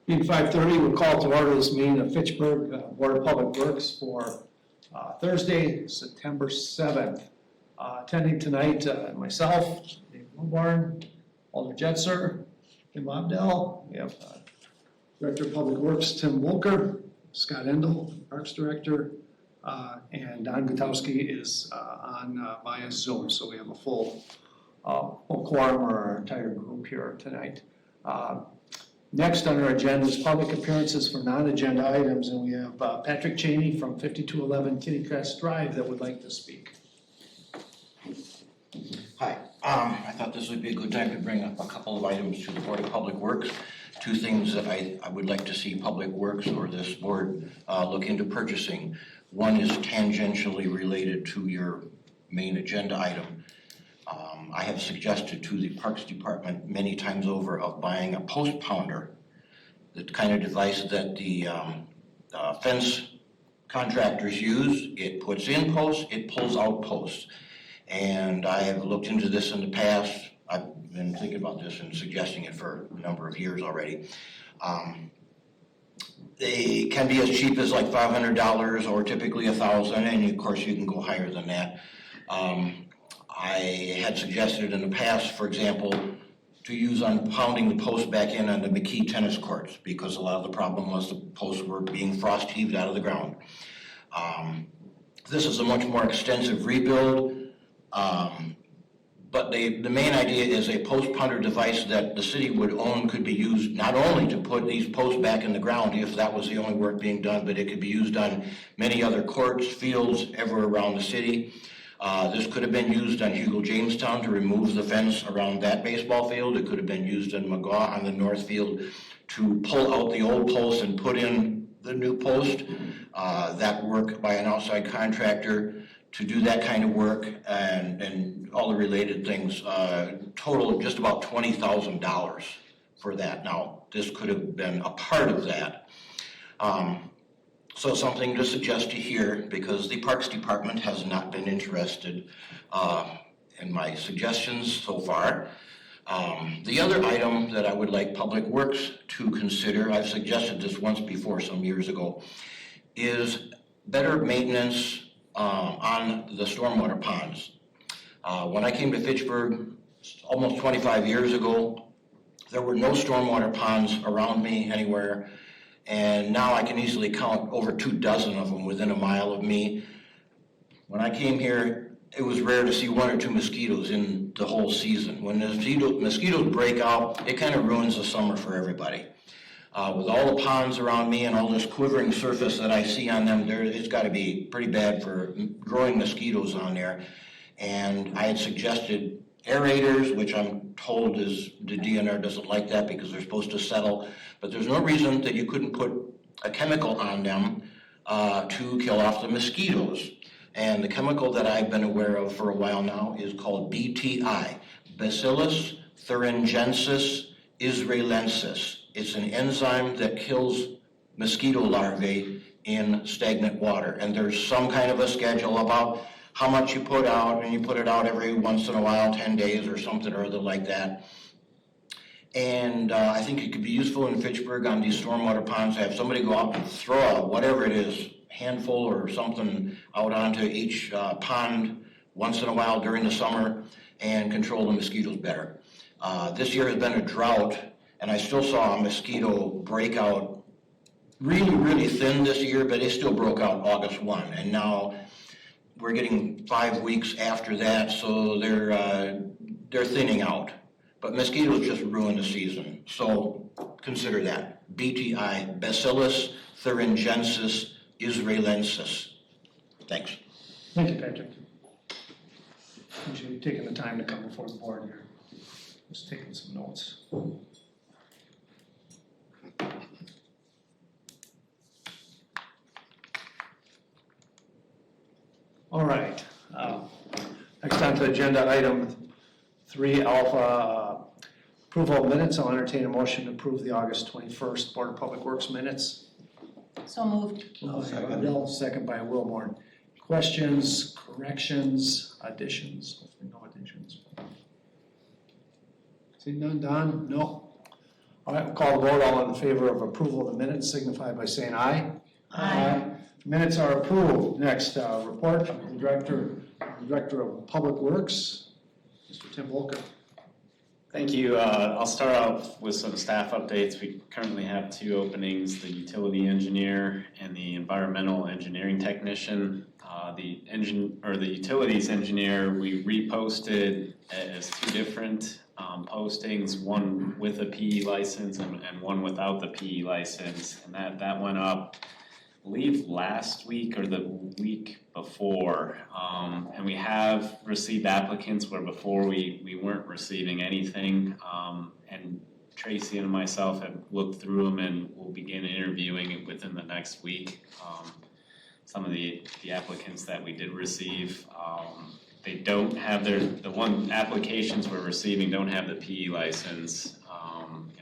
Being 5:30, we'll call to order this meeting of Fitchburg Board of Public Works for Thursday, September 7th. Attending tonight, myself, Dave Wilborn, Alder Jetzer, Tim Abdel. We have Director of Public Works, Tim Wolker, Scott Endel, Parks Director, and Don Gutowski is on via Zoom. So we have a full quorum or our entire group here tonight. Next on our agenda is public appearances for non-agenda items, and we have Patrick Cheney from 5211 Kitty Crest Drive that would like to speak. Hi, I thought this would be a good time to bring up a couple of items to the Board of Public Works. Two things that I would like to see Public Works or this board look into purchasing. One is tangentially related to your main agenda item. I have suggested to the Parks Department many times over of buying a post pounder, the kind of device that the fence contractors use. It puts in posts, it pulls out posts. And I have looked into this in the past. I've been thinking about this and suggesting it for a number of years already. They can be as cheap as like $500 or typically $1,000, and of course you can go higher than that. I had suggested in the past, for example, to use on pounding the post back in on the McKee tennis courts, because a lot of the problem was the posts were being frost heaved out of the ground. This is a much more extensive rebuild, but the main idea is a post pounder device that the city would own could be used not only to put these posts back in the ground if that was the only work being done, but it could be used on many other courts, fields, everywhere around the city. This could have been used on Hugo Jamestown to remove the fence around that baseball field. It could have been used in McGaw on the north field to pull out the old post and put in the new post. That work by an outside contractor to do that kind of work and all the related things, total just about $20,000 for that. Now, this could have been a part of that. So something to suggest to here, because the Parks Department has not been interested in my suggestions so far. The other item that I would like Public Works to consider, I've suggested this once before some years ago, is better maintenance on the stormwater ponds. When I came to Fitchburg almost 25 years ago, there were no stormwater ponds around me anywhere. And now I can easily count over 24 of them within a mile of me. When I came here, it was rare to see 1 or 2 mosquitoes in the whole season. When the mosquitoes break out, it kind of ruins the summer for everybody. With all the ponds around me and all this quivering surface that I see on them, it's got to be pretty bad for growing mosquitoes on there. And I had suggested aerators, which I'm told is the DNR doesn't like that because they're supposed to settle, but there's no reason that you couldn't put a chemical on them to kill off the mosquitoes. And the chemical that I've been aware of for a while now is called BTI, Bacillus thuringiensis israelensis. It's an enzyme that kills mosquito larvae in stagnant water. And there's some kind of a schedule about how much you put out, and you put it out every once in a while, 10 days or something or other like that. And I think it could be useful in Fitchburg on these stormwater ponds to have somebody go out and throw out whatever it is, handful or something out onto each pond once in a while during the summer and control the mosquitoes better. This year has been a drought, and I still saw a mosquito breakout really, really thin this year, but it still broke out August 1. And now we're getting 5 weeks after that, so they're thinning out. But mosquitoes just ruin the season, so consider that. BTI, Bacillus thuringiensis israelensis. Thanks. Thank you, Patrick. Appreciate you taking the time to come before the board here. Just taking some notes. All right. Next on to agenda item 3 alpha, approval of minutes. I'll entertain a motion to approve the August 21st Board of Public Works minutes. So moved. Second by Wilborn. Questions, corrections, additions? Hopefully no additions. See none, Don? No. All right, we'll call the vote. All in favor of approval of the minutes signify by saying aye. Aye. Minutes are approved. Next, report of the Director of Public Works, Mr. Tim Volker. Thank you. I'll start off with some staff updates. We currently have 2 openings, the utility engineer and the environmental engineering technician. The utilities engineer, we reposted as 2 different postings, one with a PE license and one without the PE license. And that went up, I believe, last week or the week before. And we have received applicants where before we weren't receiving anything. And Tracy and myself have looked through them and we'll begin interviewing within the next week. Some of the applicants that we did receive, they don't have the one applications we're receiving don't have the PE license,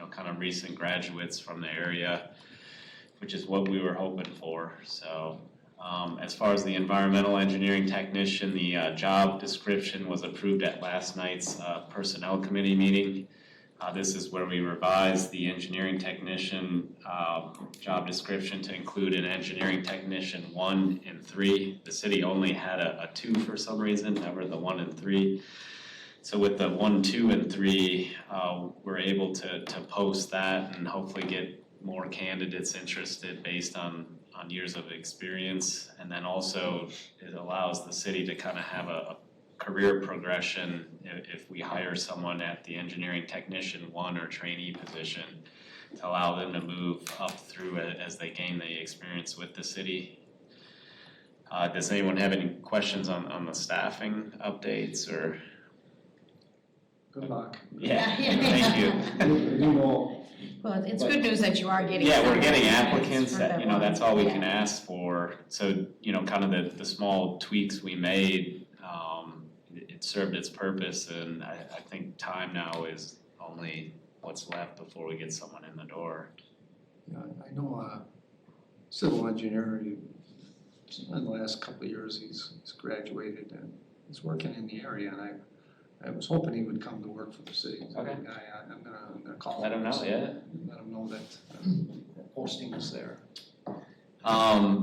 kind of recent graduates from the area, which is what we were hoping for. So as far as the environmental engineering technician, the job description was approved at last night's personnel committee meeting. This is where we revised the engineering technician job description to include an engineering technician 1 and 3. The city only had a 2 for some reason, never the 1 and 3. So with the 1, 2, and 3, we're able to post that and hopefully get more candidates interested based on years of experience. And then also it allows the city to kind of have a career progression if we hire someone at the engineering technician 1 or trainee position to allow them to move up through it as they gain the experience with the city. Does anyone have any questions on the staffing updates or? Good luck. Yeah, thank you. You know, Well, it's good news that you are getting. Yeah, we're some getting applicants applicants for that, that that's one. all we Yeah. can ask for. So, kind of the small tweaks we made, it served its purpose, and I think time now is only what's left before we get someone in the door. yeah, I know a civil engineer, in the last couple of years, he's graduated and he's working in the area, and I was hoping he would come to work for the city. So Okay. I'm gonna call Let him. them know, yeah. Let him know that that posting is there.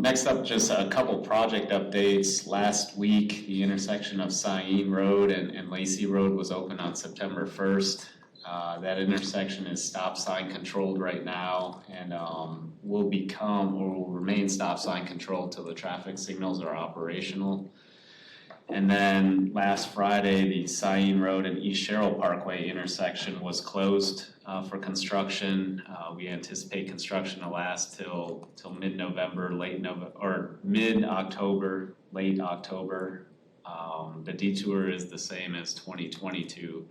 Next up, just a couple project updates. Last week, the intersection of Sain Road and Lacey Road was open on September 1st. That intersection is stop sign controlled right now and will remain stop sign controlled till the traffic signals are operational. And then last Friday, the Sain Road and East Sherrill Parkway intersection was closed for construction. We anticipate construction to last till mid-November, mid-October, late October. The detour is the same as 2022.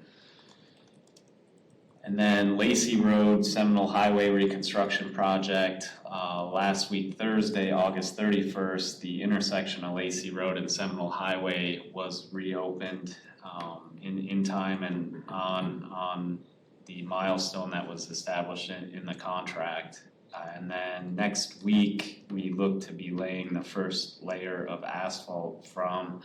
And then Lacey Road, Seminole Highway Reconstruction Project, last week, Thursday, August 31st, the intersection of Lacey Road and Seminole Highway was reopened in time and on the milestone that was established in the contract. And then next week, we look to be laying the first layer of asphalt from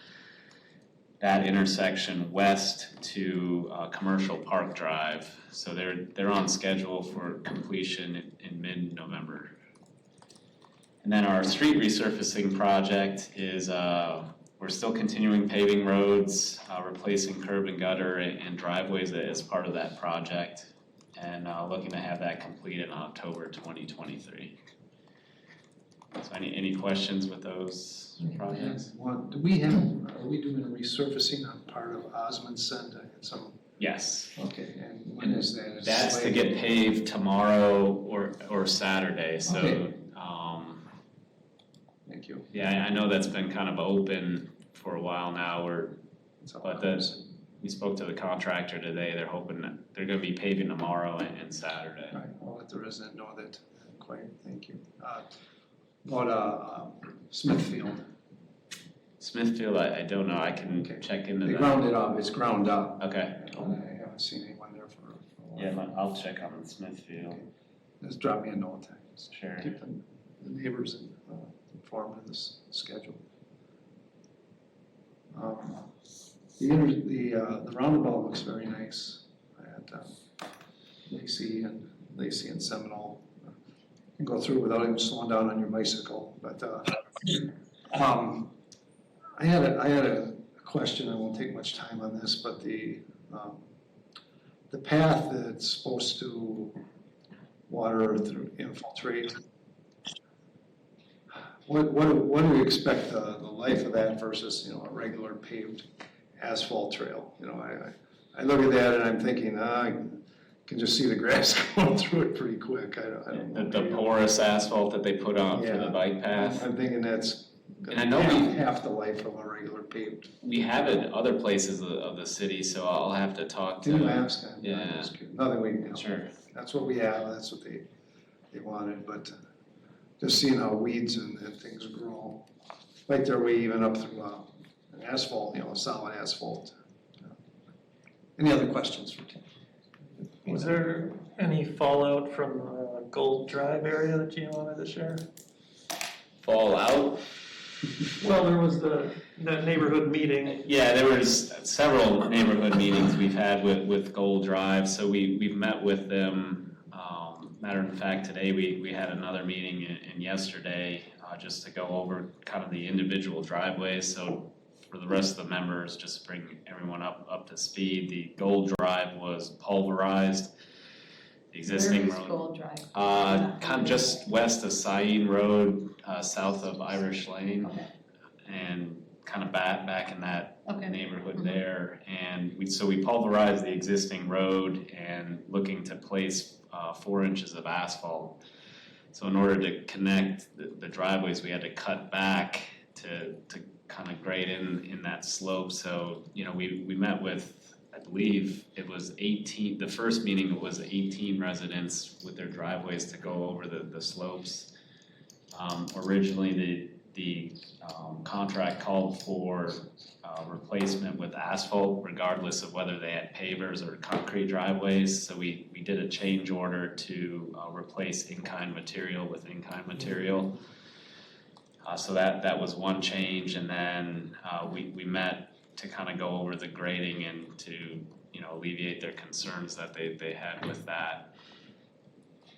that intersection west to Commercial Park Drive. So they're on schedule for completion in mid-November. And then our street resurfacing project is, we're still continuing paving roads, replacing curb and gutter and driveways as part of that project, and looking to have that complete in October 2023. So any questions with those projects? Are we doing resurfacing on part of Osmondson and some? Yes. Okay, and when is that? Is That's it to get paved tomorrow or Saturday, so. Okay. Thank you. Yeah, I know that's been kind of open for a while now, That's all but it is. we spoke to the contractor today, they're hoping that they're gonna be paving tomorrow and Saturday. Right, I'll let the resident know that. Quite, thank you. About Smithfield, Smithfield, I don't know, I can Okay. check into they that. ground it up, it's ground up. Okay, I haven't seen anyone there for a while. yeah, I'll check on Smithfield, Just drop me a note, just sure. keep the neighbors informed of this schedule. The roundabout looks very nice at Lacey and Lacey and Seminole. You can go through without even slowing down on your bicycle, but, I had a question, I won't take much time on this, but the path that's supposed to water through infiltrate, what do we expect the life of that versus, a regular paved asphalt trail? I look at that and I'm thinking, I can just see the grass going through it pretty quick. I don't know. The porous asphalt that they put on for the Yeah. bike path. I'm thinking that's And I know we- half the life of a regular paved. We have it in other places of the city, so I'll have to talk Can you to. ask? Yeah. Nothing we can help. Sure. That's what we have, that's what they wanted, but just seeing how weeds and things grow. Like their way even up through an asphalt, solid asphalt. Any other questions for Tim? Was there any fallout from the Gold Drive area that you wanted to share? Fallout? Well, there was that neighborhood meeting. Yeah, there was several neighborhood meetings we've had with Gold Drive, so we've met with them. Matter of fact, today we had another meeting and yesterday, just to go over kind of the individual driveways. So for the rest of the members, just bring everyone up to speed. The Gold Drive was pulverized. The existing Where is road, Gold Drive? kind of just west of Sain Road, south of Irish Lane, Okay, and kind of back in that okay. neighborhood Mhm. there. And we pulverized the existing road and looking to place 4 inches of asphalt. So in order to connect the driveways, we had to cut back to kind of grade in that slope. So, we met with, I believe it was 18, the first meeting it was 18 residents with their driveways to go over the slopes. Originally, the contract called for replacement with asphalt regardless of whether they had pavers or concrete driveways. So we did a change order to replace in-kind material with in-kind material. So that was one change, and then we met to kind of go over the grading and to alleviate their concerns that they had with that.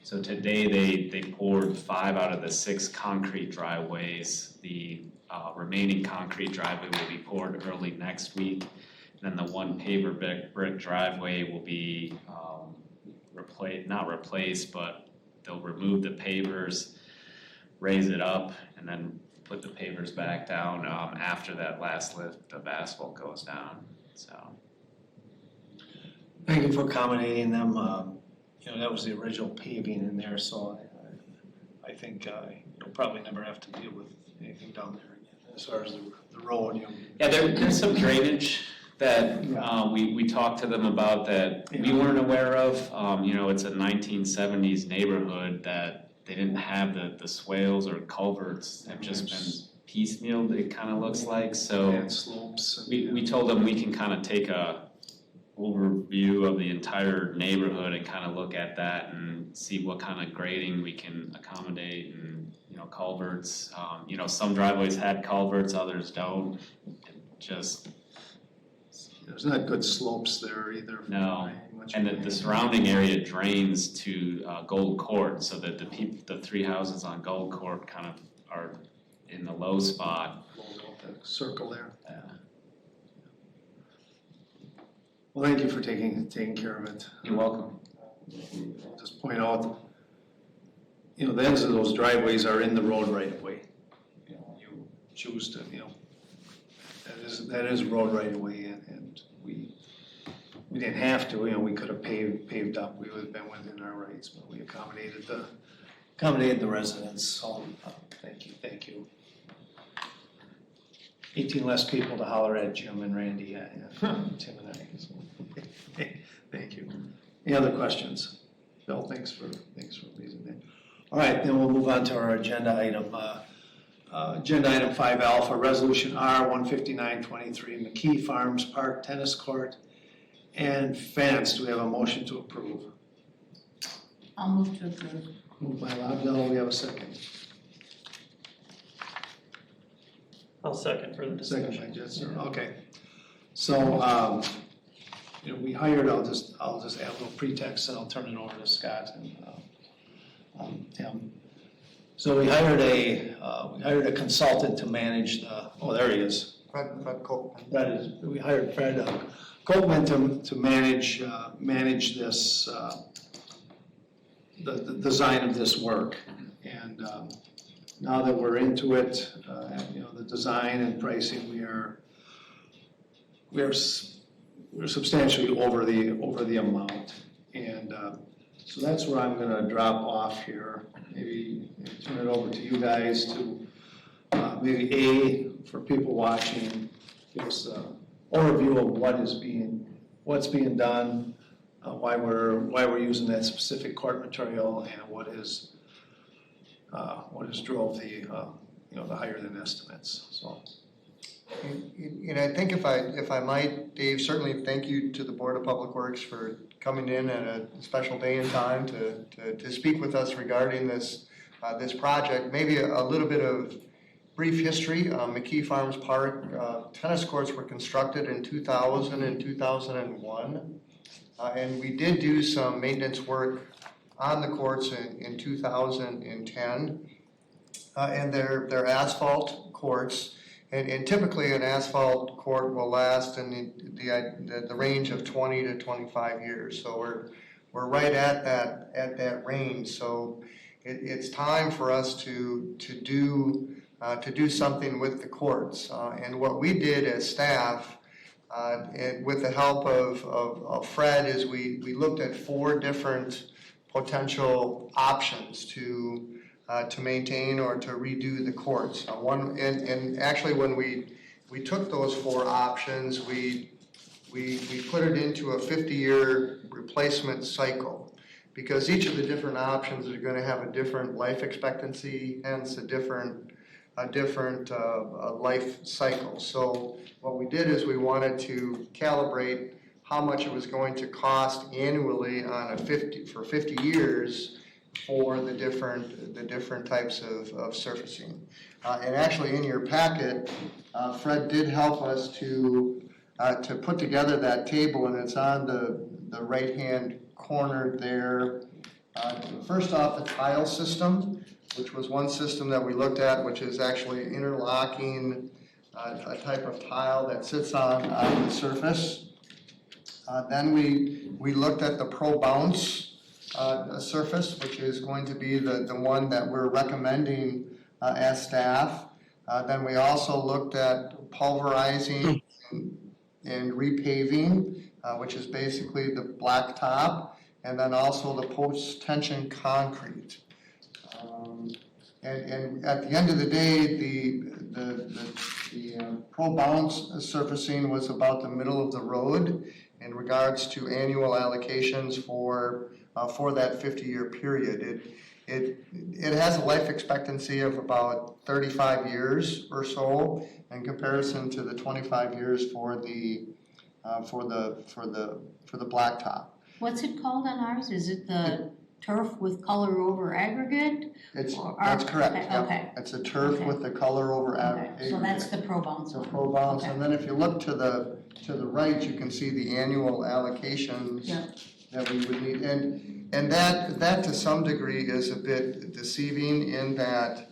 So today they poured 5 out of the 6 concrete driveways. The remaining concrete driveway will be poured early next week. Then the one paver brick driveway will be not replaced, but they'll remove the pavers, raise it up, and then put the pavers back down after that last lift of asphalt goes down, so. Thank you for accommodating them. That was the original paving in there, so I think you'll probably never have to deal with anything down there again as far as the road. Yeah, there's some drainage that we talked to them about that we weren't aware of. It's a 1970s neighborhood that they didn't have the swales or culverts, have just been piecemealed, it kind of looks like, so. And slopes. We told them we can kind of take a overview of the entire neighborhood and kind of look at that and see what kind of grading we can accommodate and, culverts. Some driveways had culverts, others don't. Just, There's not good slopes there either. No. Much and of the surrounding area drains to Gold Court, so that the 3 houses on Gold Court kind of are in the low spot. the circle there. Yeah. Well, thank you for taking care of it. You're welcome. I'll just point out, the ends of those driveways are in the road right of way. You choose to, that is road right of way, and we didn't have to, we could have paved up, we would have been within our rights, but we accommodated the residents, so, thank you. 18 less people to holler at Jim and Randy, Tim and I, so, thank you. Any other questions? Bill, thanks for raising that. All right, then we'll move on to our agenda item. Agenda item 5 alpha, resolution R 15923, McKee Farms Park Tennis Court and fence. Do we have a motion to approve? I'll move to approve. Moved by Lobdell, we have a second. I'll second for the Second discussion. by Jetson, okay. So, we hired, I'll just add a little pretext and I'll turn it over to Scott and Tim. So we hired a consultant to manage there he is. Fred Copeman. We hired Fred Copeman to manage this, the design of this work. And now that we're into it, the design and pricing, we're substantially over the amount. And so that's where I'm gonna drop off here. Maybe turn it over to you guys to maybe for people watching, give us an overview of what's being done, why we're using that specific court material, and what has drove the higher than estimates. So. And I think if I might, Dave, certainly thank you to the Board of Public Works for coming in at a special day and time to speak with us regarding this project. Maybe a little bit of brief history. McKee Farms Park tennis courts were constructed in 2000 and 2001. And we did do some maintenance work on the courts in 2010. And they're asphalt courts. And typically an asphalt court will last in the range of 20 to 25 years. So we're right at that range. So it's time for us to do something with the courts. And what we did as staff, and with the help of Fred, is we looked at 4 different potential options to maintain or to redo the courts. And actually when we took those 4 options, we put it into a 50-year replacement cycle, because each of the different options are going to have a different life expectancy, hence a different life cycle. So what we did is we wanted to calibrate how much it was going to cost annually for 50 years for the different types of surfacing. And actually in your packet, Fred did help us to put together that table, and it's on the right-hand corner there. First off, the tile system, which was one system that we looked at, which is actually interlocking a type of tile that sits on the surface. Then we looked at the Pro Bounce surface, which is going to be the one that we're recommending as staff. Then we also looked at pulverizing and repaving, which is basically the blacktop, and then also the post-tension concrete. And at the end of the day, the Pro Bounce surfacing was about the middle of the road in regards to annual allocations for that 50-year period. It has a life expectancy of about 35 years or so in comparison to the 25 years for the blacktop. What's it called on ours? Is it the turf with color over aggregate? That's correct. Okay. It's a turf Okay. with the color over Okay, aggregate. so that's the Pro Bounce The one. Pro Bounce, Okay. and then if you look to the right, you can see the annual allocations Yeah. that we would need. And that to some degree is a bit deceiving in that,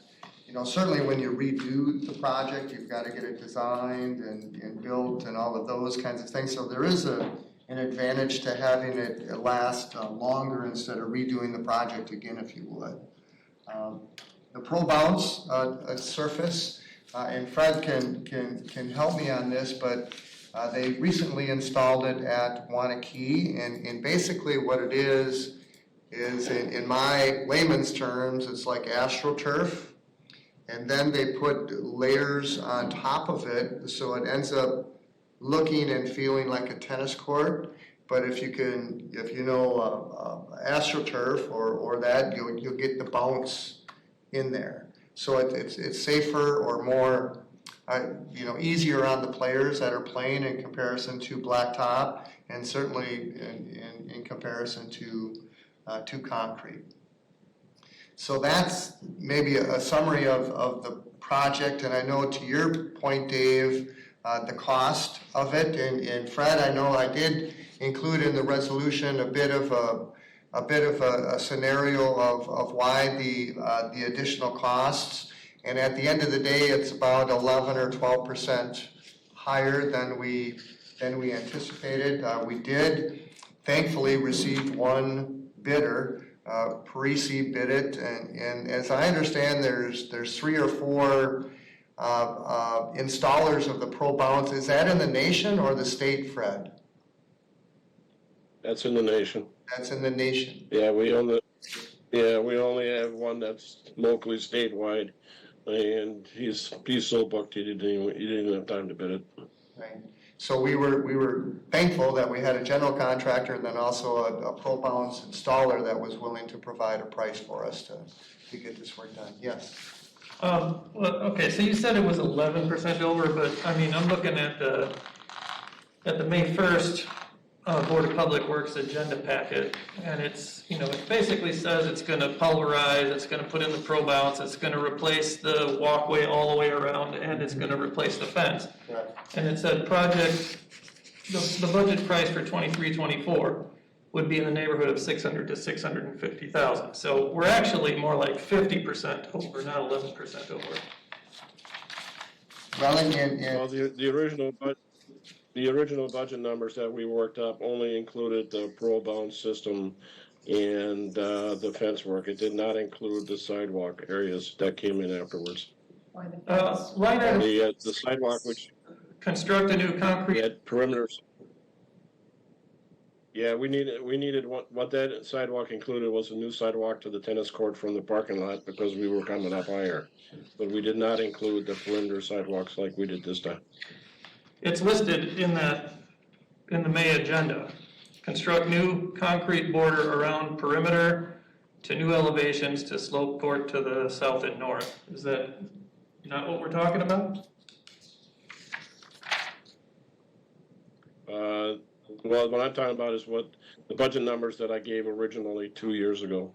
certainly when you redo the project, you've got to get it designed and built and all of those kinds of things. So there is an advantage to having it last longer instead of redoing the project again, if you would. The Pro Bounce surface, and Fred can help me on this, but they recently installed it at Wanakee, and basically what it is in my layman's terms, it's like AstroTurf, and then they put layers on top of it, so it ends up looking and feeling like a tennis court. But if you know AstroTurf or that, you'll get the bounce in there. So it's safer or more easier on the players that are playing in comparison to blacktop, and certainly in comparison to concrete. So that's maybe a summary of the project. And I know to your point, Dave, the cost of it. And Fred, I know I did include in the resolution a bit of a scenario of why the additional costs. And at the end of the day, it's about 11 or 12% higher than we anticipated. We did thankfully receive one bidder. Parisi bid it, and as I understand, there's 3 or 4 installers of the Pro Bounce. Is that in the nation or the state, Fred? That's in the nation. That's in the nation. Yeah, we only have one that's locally statewide, and he's so booked he didn't even have time to bid it. Right. So we were thankful that we had a general contractor and then also a Pro Bounce installer that was willing to provide a price for us to get this work done. Yes. Well, okay, so you said it was 11% over, but I mean, I'm looking at the May 1st Board of Public Works agenda packet, and it's, it basically says it's gonna pulverize, it's gonna put in the Pro Bounce, it's gonna replace the walkway all the way around, and it's gonna replace the fence. Right. And it said the budget price for 23-24 would be in the neighborhood of 600 to 650,000. So we're actually more like 50% over, not 11% over. Well, Well, the original budget numbers that we worked up only included the Pro Bounce system and the fence work. It did not include the sidewalk areas that came in afterwards. Line item, The sidewalk, which construct a new we concrete, had perimeters. Yeah, we needed what that sidewalk included was a new sidewalk to the tennis court from the parking lot because we were coming up higher. But we did not include the perimeter sidewalks like we did this time. it's listed in the May agenda. Construct new concrete border around perimeter to new elevations to slope court to the south and north. Is that not what we're talking about? Well, what I'm talking about is what the budget numbers that I gave originally 2 years ago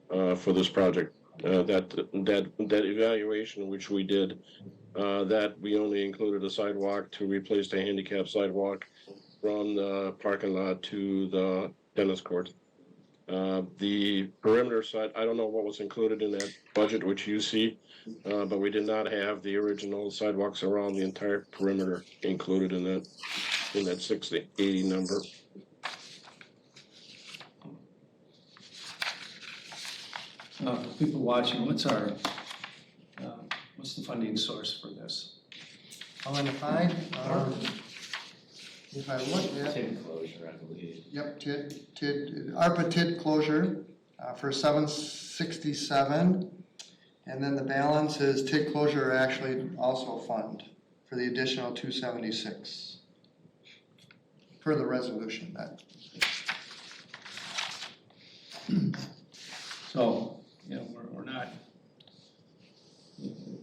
for this project. That evaluation which we did, that we only included a sidewalk to replace the handicap sidewalk from the parking lot to the tennis court. The perimeter side, I don't know what was included in that budget which you see, but we did not have the original sidewalks around the entire perimeter included in that 60-80 number. People watching, what's the funding source for this? Identified, if I look at. TID closure, I believe. Yep, ARPA TID closure for 767. And then the balance is TID closure actually also fund for the additional 276. Per the resolution that. So, we're not,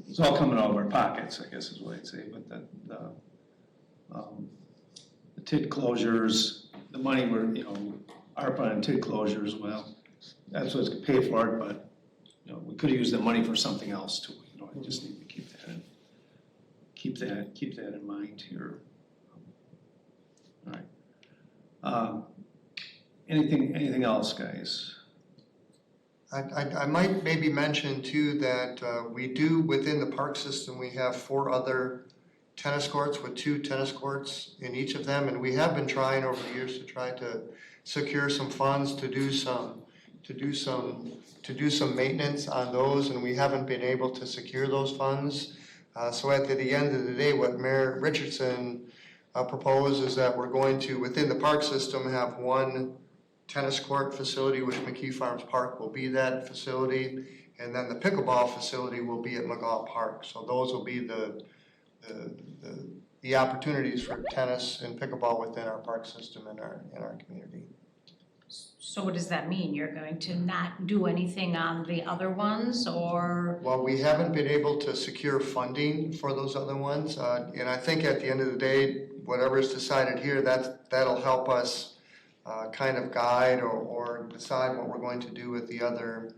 it's all coming out of our pockets, I guess is what I'd say, but the TID closures, the money we're, ARPA and TID closures, well, that's what's paid for it, but, we could have used the money for something else too, I just need to keep that in mind here. All right. Anything else, guys? I might maybe mention too that we do, within the park system, we have 4 other tennis courts with 2 tennis courts in each of them. And we have been trying over the years to try to secure some funds to do some maintenance on those, and we haven't been able to secure those funds. So at the end of the day, what Mayor Richardson proposed is that we're going to, within the park system, have 1 tennis court facility, which McKee Farms Park will be that facility, and then the pickleball facility will be at McGaw Park. So those will be the opportunities for tennis and pickleball within our park system in our community. So what does that mean? You're going to not do anything on the other ones, or? Well, we haven't been able to secure funding for those other ones, and I think at the end of the day, whatever is decided here, that'll help us kind of guide or decide what we're going to do with the other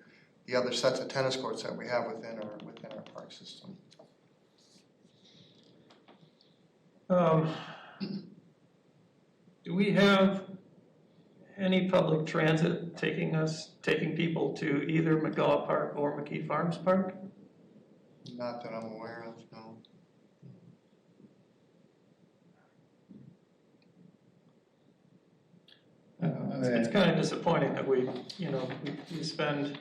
sets of tennis courts that we have within our park system. Do we have any public transit taking people to either McGaw Park or McKee Farms Park? Not that I'm aware of, no. It's kind of disappointing that we spend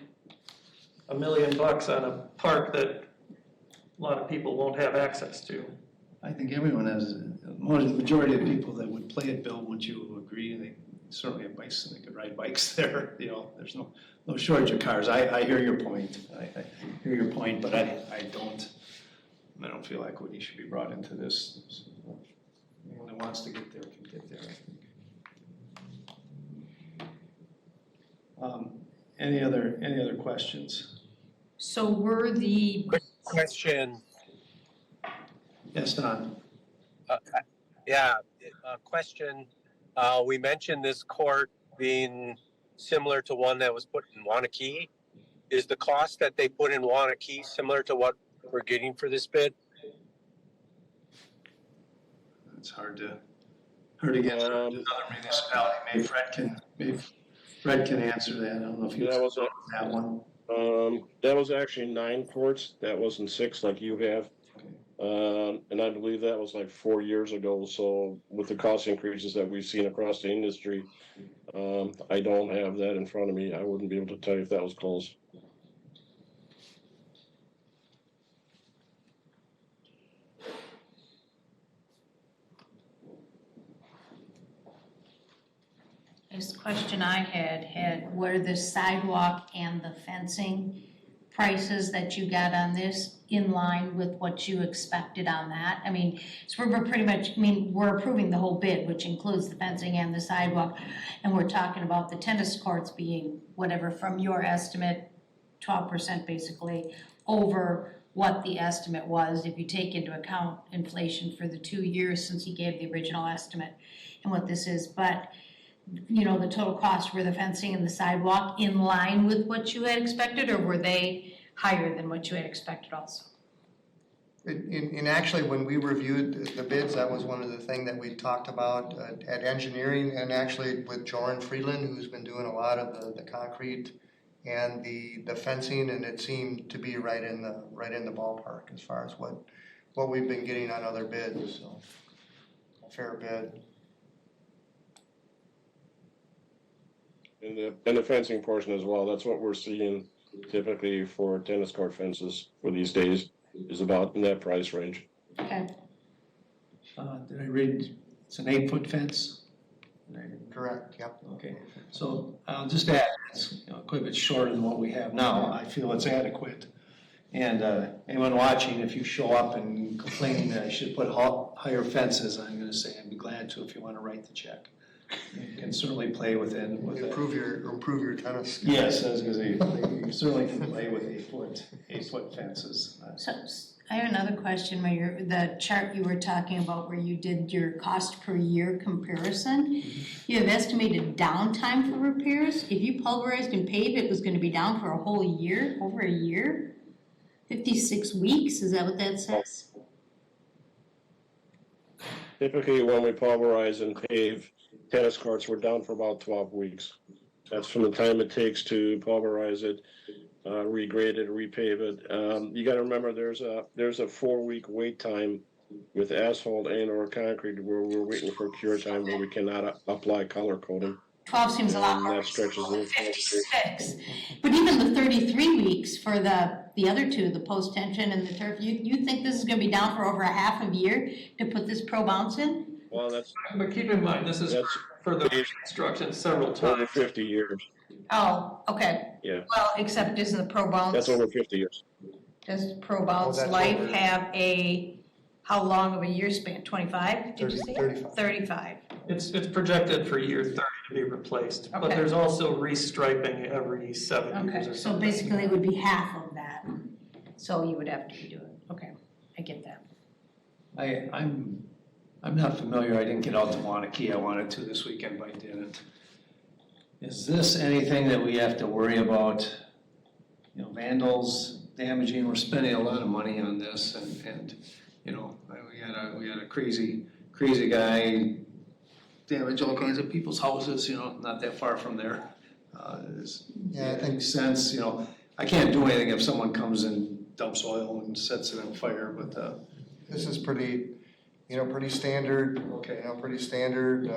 $1 million on a park that a lot of people won't have access to. I think everyone has, the majority of people that would play it, Bill, would you agree? They certainly have bikes, and they could ride bikes there, there's no shortage of cars. I hear your point, I hear your point, but I don't feel like Woody should be brought into this. Anyone that wants to get there can get there, I think. Any other questions? So were the, Quick question. Yes, Don? Question. We mentioned this court being similar to one that was put in Wanakee. Is the cost that they put in Wanakee similar to what we're getting for this bid? It's hard to get through another municipality. Maybe Fred can answer that. I don't know if you That was that one. That was actually 9 courts. That wasn't 6 like you have. And I believe that was like 4 years ago. So with the cost increases that we've seen across the industry, I don't have that in front of me. I wouldn't be able to tell you if that was close. this question I had were the sidewalk and the fencing prices that you got on this in line with what you expected on that? I mean, so we're pretty much, we're approving the whole bid, which includes the fencing and the sidewalk. And we're talking about the tennis courts being whatever, from your estimate, 12% basically, over what the estimate was, if you take into account inflation for the 2 years since he gave the original estimate and what this is. But, the total cost, were the fencing and the sidewalk in line with what you had expected, or were they higher than what you had expected also? In actually, when we reviewed the bids, that was one of the things that we talked about at engineering, and actually with Joran Friedland, who's been doing a lot of the concrete and the fencing, and it seemed to be right in the ballpark as far as what we've been getting on other bids, so a fair bid. And the fencing portion as well. That's what we're seeing typically for tennis court fences for these days, is about in that price range. Okay. Did I read, it's an 8-foot fence? Correct, yep. Okay, so I'll just add, it's quite a bit shorter than what we have now. I feel it's adequate. And anyone watching, if you show up and complain that I should put higher fences, I'm gonna say I'd be glad to if you wanna write the check. You can certainly play with that. Improve your tennis skills. Yes, I was gonna say, you certainly can play with 8-foot fences. So I have another question where the chart you were talking about where you did your cost per year comparison. You have estimated downtime for repairs. If you pulverized and paved, it was gonna be down for a whole year, over a year? 56 weeks, is that what that says? Typically, when we pulverize and pave, tennis courts were down for about 12 weeks. That's from the time it takes to pulverize it, regrade it, repave it. You gotta remember, there's a 4-week wait time with asphalt and or concrete where we're waiting for cure time where we cannot apply color coating. 12 seems a lot And more that stretches than it. 56. But even the 33 weeks for the other two, the post-tension and the turf, you think this is gonna be down for over a half of a year to put this pro bounce in? Well, that's But keep in mind, this is for the construction several over times. 50 years. Oh, okay. Yeah. Well, except isn't the pro bounce, That's over 50 years. does pro bounce that's life over. have how long of a year span, 25, did you 30, say? 35. 35, It's projected for year 30 to be replaced, but Okay. there's also restriping every 7 years okay, or so something. basically it would be half of that, so you would have to redo it, okay, I get that. I'm not familiar, I didn't get out to Wanakee, I wanted to this weekend, but I didn't. Is this anything that we have to worry about, vandals damaging? We're spending a lot of money on this, and we had a crazy crazy guy damage all kinds of people's houses, not that far from there. Yeah, I think- Makes sense, I can't do anything if someone comes and dumps oil and sets it on fire, but, This is pretty standard, okay. pretty standard,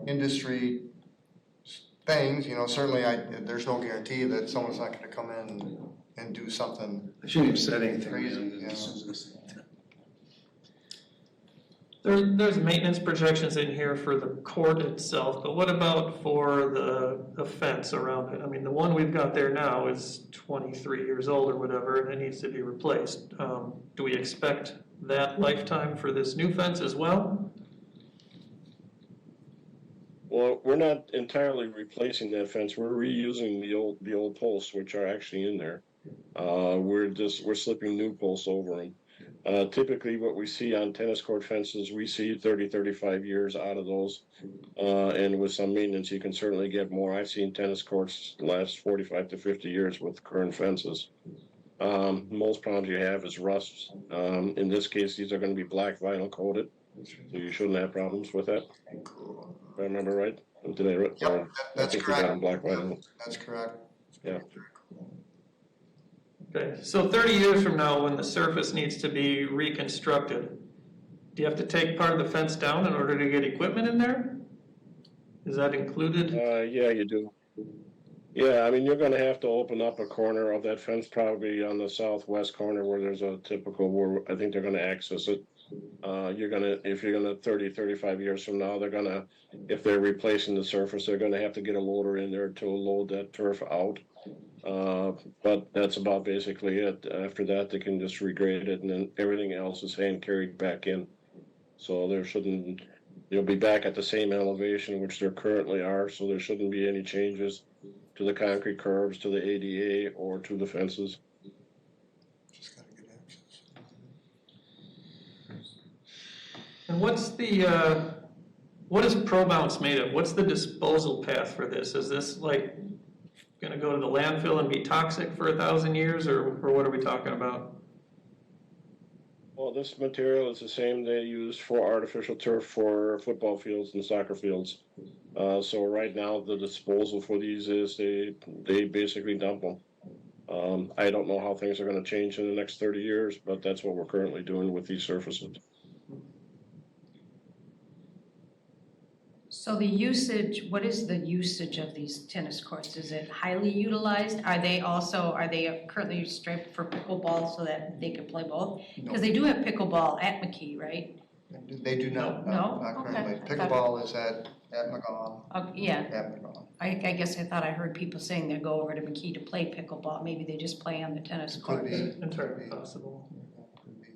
industry things, certainly there's no guarantee that someone's not gonna come in and do something. I shouldn't have said anything. Crazy, yeah. There's maintenance projections in here for the court itself, but what about for the fence around it? I mean, the one we've got there now is 23 years old or whatever, and it needs to be replaced. Do we expect that lifetime for this new fence as well? Well, we're not entirely replacing that fence. We're reusing the old posts, which are actually in there. We're slipping new posts over them. Typically, what we see on tennis court fences, we see 30, 35 years out of those. And with some maintenance, you can certainly get more. I've seen tennis courts last 45 to 50 years with current fences. Most problems you have is rust. In this case, these are going to be black vinyl coated, so you shouldn't have problems with that. If I remember right? Did I? Yep, that's I think we got correct. them black vinyl. That's correct. Yeah. Okay, so 30 years from now, when the surface needs to be reconstructed, do you have to take part of the fence down in order to get equipment in there? Is that included? Yeah, you do. Yeah, I mean, you're gonna have to open up a corner of that fence, probably on the southwest corner where there's a typical, where I think they're gonna access it. If you're gonna 30, 35 years from now, if they're replacing the surface, they're gonna have to get a loader in there to load that turf out. But that's about basically it. After that, they can just regrade it, and then everything else is hand carried back in. So they'll be back at the same elevation which they currently are, so there shouldn't be any changes to the concrete curbs, to the ADA, or to the fences. Just gotta get access. And what is Pro Bounce made of? What's the disposal path for this? Is this like gonna go to the landfill and be toxic for 1,000 years, or what are we talking about? Well, this material is the same they use for artificial turf for football fields and soccer fields. So right now, the disposal for these is they basically dump them. I don't know how things are gonna change in the next 30 years, but that's what we're currently doing with these surfaces. So the usage, what is the usage of these tennis courts? Is it highly utilized? Are they currently striped for pickleball so that they can play both? Because they do have pickleball at McKee, right? They do not, No? not Okay. currently. Pickleball is at McGaw, Yeah, at McGaw. I guess I thought I heard people saying they go over to McKee to play pickleball. Maybe they just play on the tennis Could courts. be. Entirely possible. Could be.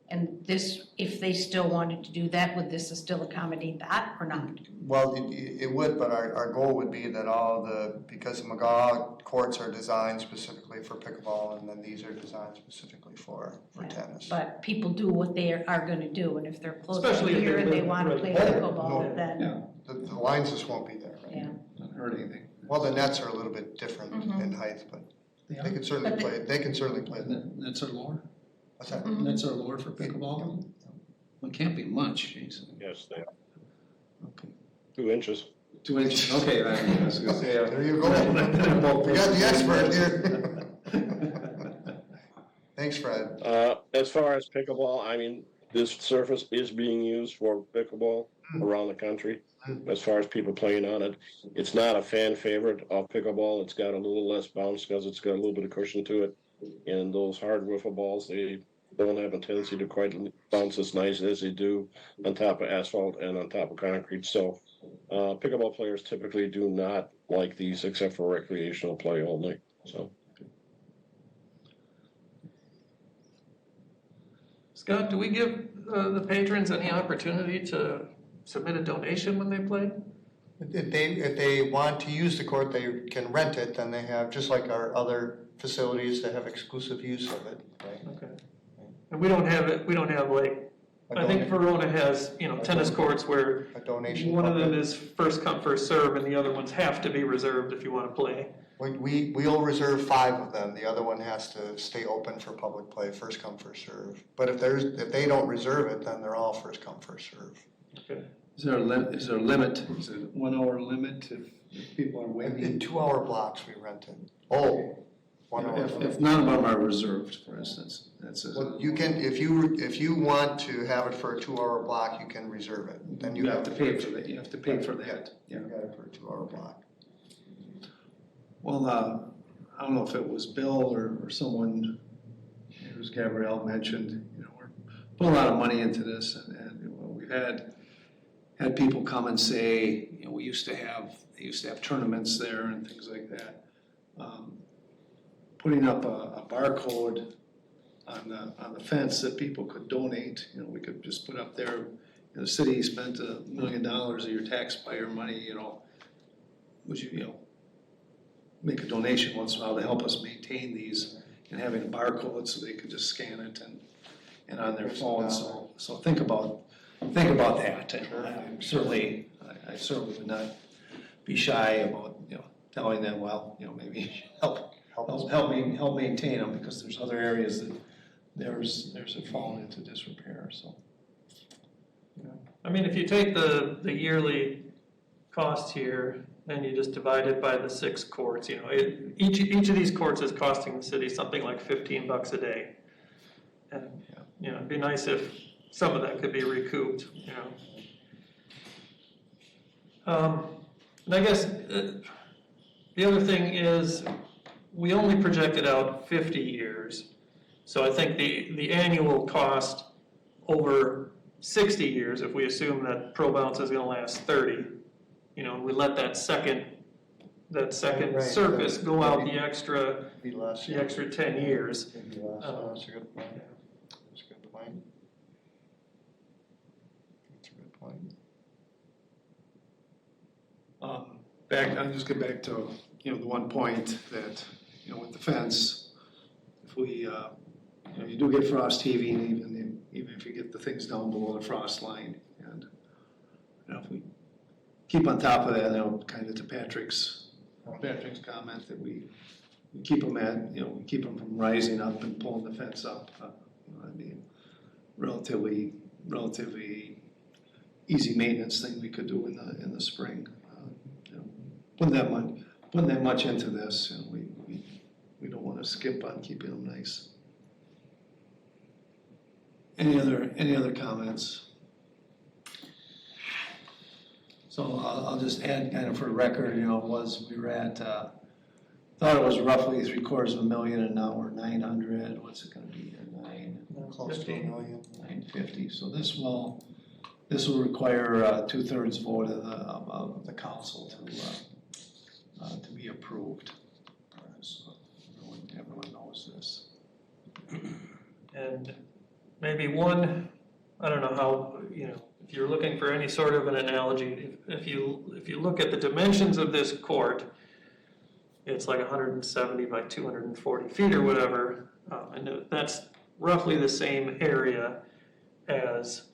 And this, if they still wanted to do that, would this still accommodate that or not? Well, it would, but our goal would be that because the McGaw courts are designed specifically for pickleball, and then these are designed specifically for tennis. But people do what they are gonna do, and if they're close to Especially if here they and they live wanna right play there. pickleball, No. then, Yeah, The lines just won't be there, right? yeah. doesn't hurt anything. Well, the nets are a little bit different in height, but they can certainly But play, they can certainly play. Nets are lower? What's that? Mhm. Nets are lower for pickleball? Well, it can't be much, jeez. Yes, they are. Okay. 2 inches. 2 inches, okay, I was gonna say. There you go. We got the expert here. Thanks, Fred. As far as pickleball, I mean, this surface is being used for pickleball around the country. As far as people playing on it, it's not a fan favorite of pickleball. It's got a little less bounce because it's got a little bit of cushion to it. And those hard wiffle balls, they don't have a tendency to quite bounce as nice as they do on top of asphalt and on top of concrete. So pickleball players typically do not like these except for recreational play only. So. Scott, do we give the patrons any opportunity to submit a donation when they play? If they want to use the court, they can rent it, then they have, just like our other facilities, they have exclusive use of it, right? Okay. And we don't have like, I think Verona has, tennis courts where A donation. one of them bucket. is first come, first serve, and the other ones have to be reserved if you want to play. We'll reserve 5 of them. The other one has to stay open for public play, first come, first serve. But if they don't reserve it, then they're all first come, first serve. Okay. Is there a limit, is there a 1 hour limit if people are In waiting? 2-hour blocks we rented. Oh, 1 hour. If none of them are reserved, for instance, that's a. Well, you can, if you want to have it for a 2-hour block, you can reserve it. Then You have to pay for that, you have to pay for that, yeah. You got it for a 2-hour block. Well, I don't know if it was Bill or someone, it was Gabrielle mentioned, we're putting a lot of money into this and we've had people come and say, they used to have tournaments there and things like that. Putting up a barcode on the fence that people could donate, we could just put up there, the city spent $1 million of your taxpayer money, would you, make a donation once in a while to help us maintain these and having a barcode so they could just scan it and on their phone. So think about that. And I certainly would not be shy about, telling them, well, maybe help maintain them because there's other areas that theirs have fallen into disrepair, so. I mean, if you take the yearly cost here, and you just divide it by the 6 courts, each of these courts is costing the city something like $15 a day. And, it'd be nice if some of that could be recouped, And I guess the other thing is, we only projected out 50 years. So I think the annual cost over 60 years, if we assume that Pro Bounce is gonna last 30, and we let that second Right, surface go out the extra Be less. 10 years. Maybe less. That's a good point. That's a good point. That's a good point. I'll just get back to, the one point that, with the fence, if we, you do get frost heaving, even if you get the things down below the frost line, and, if we keep on top of that, kind of to Patrick's comment that we keep them we keep them from rising up and pulling the fence up, relatively easy maintenance thing we could do in the spring. Putting that much into this, we don't want to skip on keeping them nice. Any other comments? So I'll just add kind of for the record, we were at, thought it was roughly $750,000 and now we're 900, what's it gonna be, Close to $1 million. 950, so this will require a 2/3 vote of the council to be approved. So everyone knows this. And maybe one, I don't know how, if you're looking for any sort of an analogy, if you look at the dimensions of this court, it's like 170 by 240 feet or whatever, and that's roughly the same area as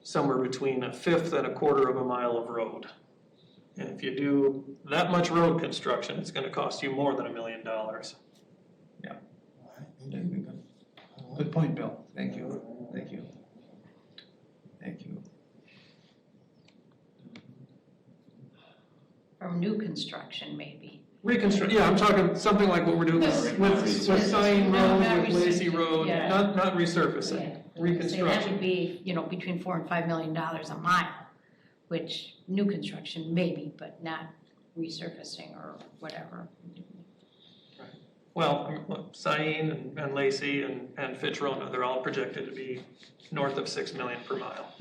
somewhere between 1/5 and 1/4 of a mile of road. And if you do that much road construction, it's gonna cost you more than $1 million. Good point, Bill. Thank you. Or new construction, maybe. Reconstruct, yeah, I'm talking something like what we're doing with Sign No, Road, not with Lacey resurfacing, Road, yeah. not resurfacing, Yeah. So that reconstruction. would be, between $4 and $5 million a mile, which new construction maybe, but not resurfacing or whatever. Well, Cyan and Lacey and Fitch Road, they're all projected to be north of $6 million per mile.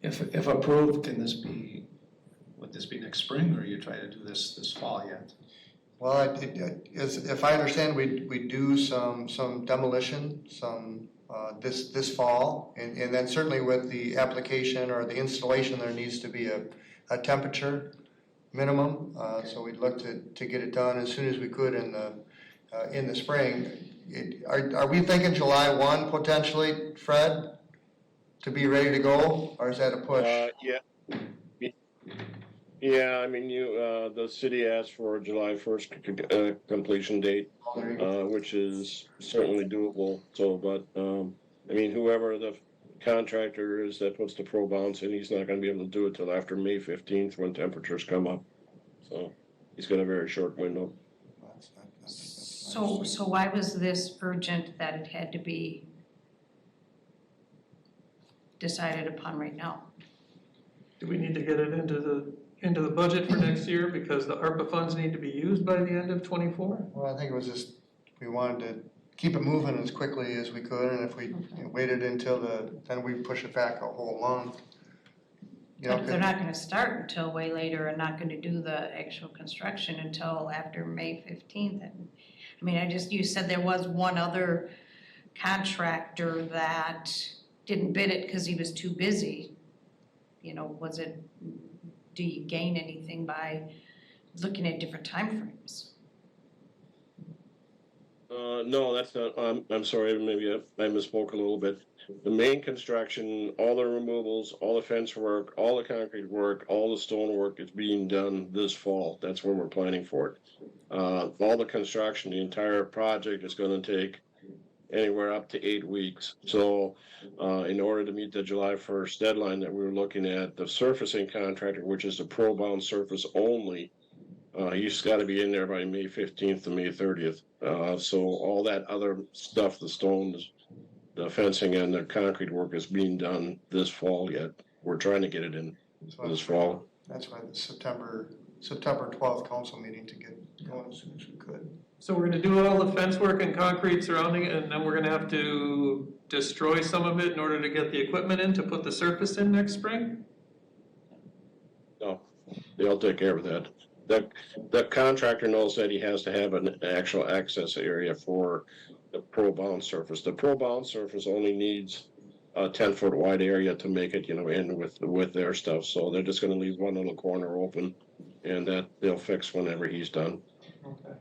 If approved, would this be next spring, or you try to do this fall yet? Well, if I understand, we do some demolition, this fall, and then certainly with the application or the installation, there needs to be a temperature minimum, so we'd look to get it done as soon as we could in the spring. Are we thinking July 1 potentially, Fred, to be ready to go, or is that a push? Yeah. Yeah, I mean, the city asked for a July 1st completion date, which is certainly doable. So, but, I mean, whoever the contractor is that puts the pro bounce in, he's not gonna be able to do it till after May 15th when temperatures come up. So he's got a very short window. So why was this urgent that it had to be decided upon right now? Do we need to get it into the budget for next year because the ARPA funds need to be used by the end of '24? Well, I think it was just, we wanted to keep it moving as quickly as we could, and if we waited until then we push it back a whole month. You know, But they're not gonna start until way later and not gonna do the actual construction until after May 15th. And I mean, you said there was one other contractor that didn't bid it because he was too busy. You know, do you gain anything by looking at different timeframes? No, that's not, I'm sorry, maybe I misspoke a little bit. The main construction, all the removals, all the fence work, all the concrete work, all the stone work is being done this fall. That's when we're planning for it. All the construction, the entire project is gonna take anywhere up to 8 weeks. So, in order to meet the July 1st deadline that we were looking at, the surfacing contractor, which is the pro-bound surface only, he's gotta be in there by May 15th to May 30th. So all that other stuff, the stones, the fencing and the concrete work is being done this fall yet. We're trying to get it in this fall. That's why the September 12th council meeting to get going as soon as we could. So we're gonna do all the fence work and concrete surrounding it, and then we're gonna have to destroy some of it in order to get the equipment in to put the surface in next spring? No, they'll take care of that. The contractor knows that he has to have an actual access area for the pro-bound surface. The pro-bound surface only needs a 10-foot wide area to make it, in with their stuff. So they're just gonna leave one little corner open, and that they'll fix whenever he's done. Okay.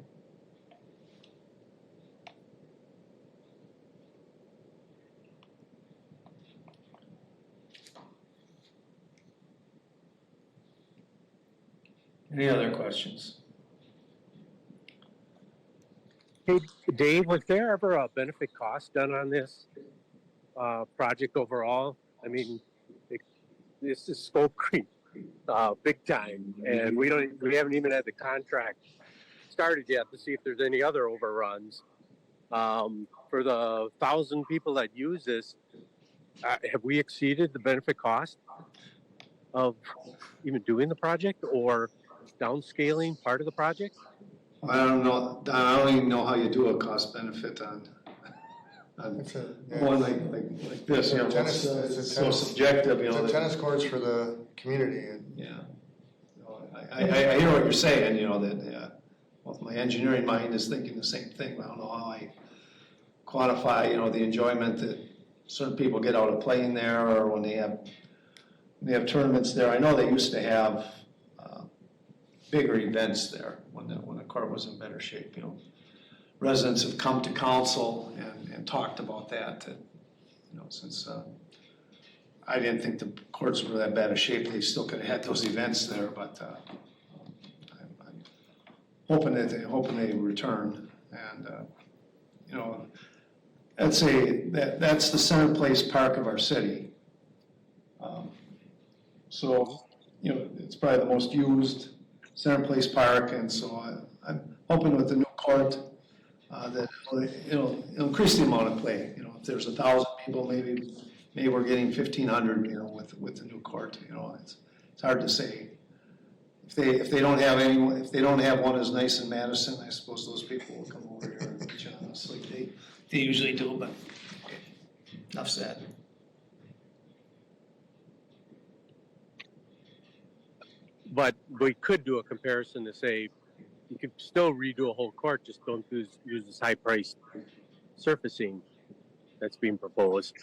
Any other questions? Hey, Dave, was there ever a benefit cost done on this project overall? I mean, this is scope creep, big time, and we haven't even had the contract started yet to see if there's any other overruns. For the 1,000 people that use this, have we exceeded the benefit cost of even doing the project or downscaling part of the project? I don't know, Don, I don't even know how you do a cost benefit on It's a, one like this, Tennis- it's it's a so tennis- subjective, It's a that- tennis courts for the community, and Yeah. I hear what you're saying, that, well, my engineering mind is thinking the same thing, but I don't know how I quantify, the enjoyment that certain people get out of playing there, or when they have tournaments there. I know they used to have bigger events there when the court was in better shape, Residents have come to council and talked about that, since I didn't think the courts were that bad a shape, they still could have had those events there, but I'm hoping they return, and that's the center place park of our city. So it's probably the most used center place park, and so I'm hoping with the new court that it'll increase the amount of play. If there's 1,000 people, maybe we're getting 1,500. With the new court. It's hard to say. If they don't have one as nice in Madison, I suppose those people will come over here and reach on us like they usually do. But okay, enough said. But we could do a comparison to say you could still redo a whole court, just don't use this high-priced surfacing that's being proposed.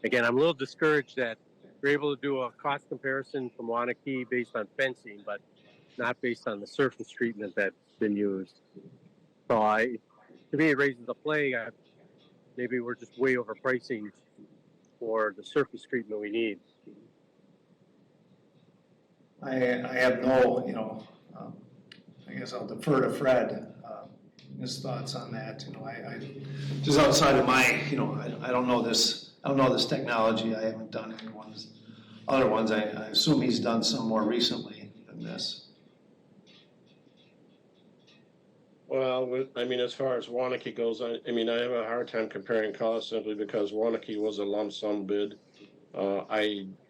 Again, I'm a little discouraged that we're able to do a cost comparison from Wanakee based on fencing, but not based on the surface treatment that's been used. So to me, it raises the flag. Maybe we're just way overpricing for the surface treatment we need. I have no, I guess I'll defer to Fred, his thoughts on that, I just outside of my, I don't know this technology, I haven't done other ones, I assume he's done some more recently than this. Well, I mean, as far as Wanakee goes, I have a hard time comparing costs simply because Wanakee was a lump sum bid.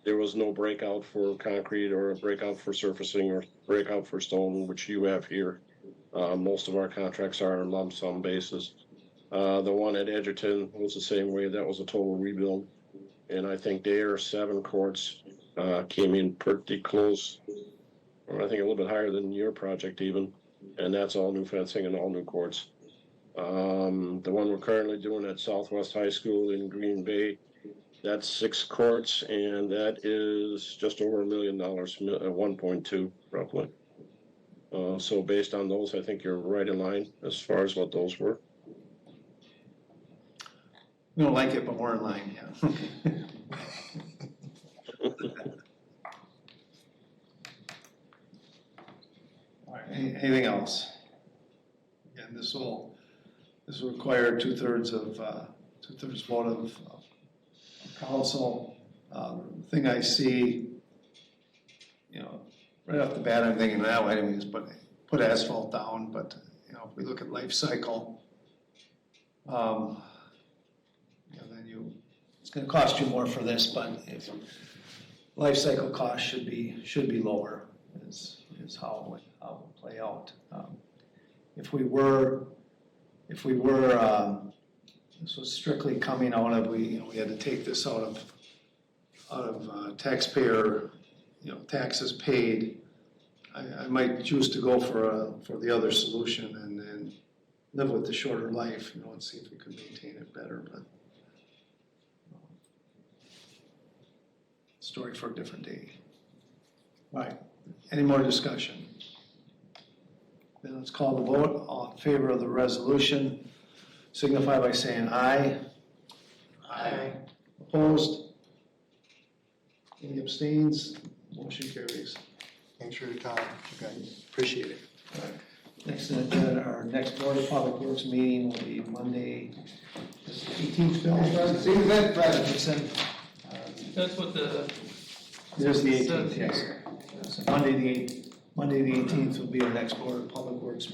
There was no breakout for concrete or a breakout for surfacing or breakout for stone, which you have here. Most of our contracts are on lump sum basis. The one at Edgerton was the same way. That was a total rebuild. And I think their 7 courts came in pretty close, or I think a little bit higher than your project even. And that's all new fencing and all new courts. The one we're currently doing at Southwest High School in Green Bay, that's 6 courts, and that is just over $1 million, 1.2 roughly. So based on those, I think you're right in line as far as what those were. We don't like it, but we're in line, yeah. All right, anything else? And this will require 2/3 vote of council. The thing I see, right off the bat, I'm thinking, why don't we just put asphalt down? But, if we look at life cycle, then it's gonna cost you more for this, but if life cycle cost should be lower, is how it would play out. If we were, this was strictly coming out of, we had to take this out of taxpayer, taxes paid, I might choose to go for the other solution and live with the shorter life, and see if we could maintain it better, but story for a different day. All right, any more discussion? Then let's call the vote. All in favor of the resolution, signify by saying aye. Aye. Opposed? Any abstains? Motion carries. Thanks for your time, you guys. Appreciate it. All right. Next, our next Board of Public Works meeting will be Monday, 18th, Bill? See you then, Fred. That's what the, There's the 18th, yes. So Monday the 18th will be our next Board of Public Works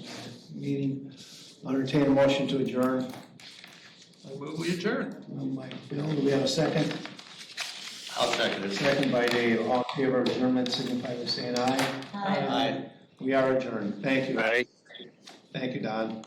meeting. I'll entertain a motion to adjourn. I move we adjourn. By Bill, do we have a second? I'll second it. Second by Dave. All in favor of adjournment, signify by saying aye. Aye. We are adjourned. Thank you. Aye. Thank you, Don.